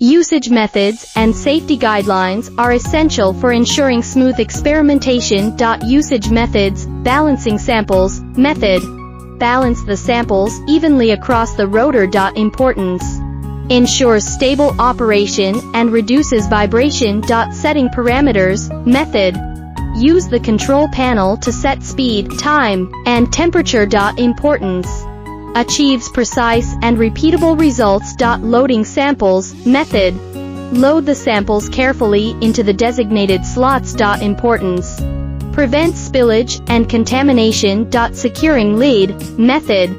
Usage methods and safety guidelines are essential for ensuring smooth experimentation. Usage methods: balancing samples. Method: balance the samples evenly across the rotor. Importance: ensures stable operation and reduces vibration. Setting parameters. Method: use the control panel to set speed, time, and temperature. Importance: achieves precise and repeatable results. Loading samples. Method: load the samples carefully into the designated slots. Importance: prevents spillage and contamination. Securing lid. Method: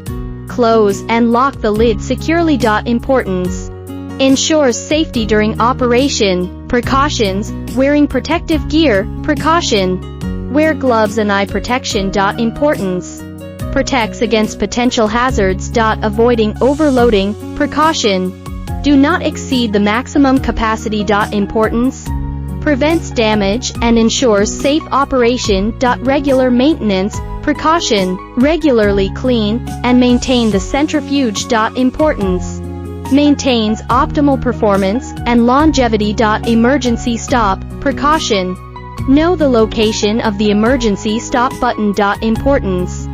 close and lock the lid securely. Importance: ensures safety during operation. Precautions: wearing protective gear. Precaution: wear gloves and eye protection. Importance: protects against potential hazards. Avoiding overloading. Precaution: do not exceed the maximum capacity. Importance: prevents damage and ensures safe operation. Regular maintenance. Precaution: regularly clean and maintain the centrifuge. Importance: maintains optimal performance and longevity. Emergency stop. Precaution: know the location of the emergency stop button. Importance: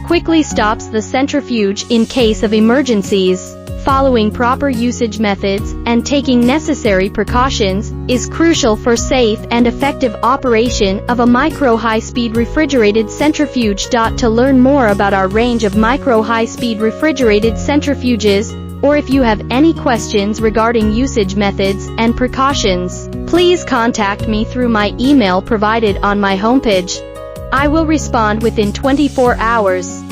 quickly stops the centrifuge in case of emergencies. Following proper usage methods and taking necessary precautions is crucial for safe and effective operation of a micro-high-speed refrigerated centrifuge. To learn more about our range of micro-high-speed refrigerated centrifuges, or if you have any questions regarding usage methods and precautions, please contact me through my email provided on my homepage. I will respond within 24 hours.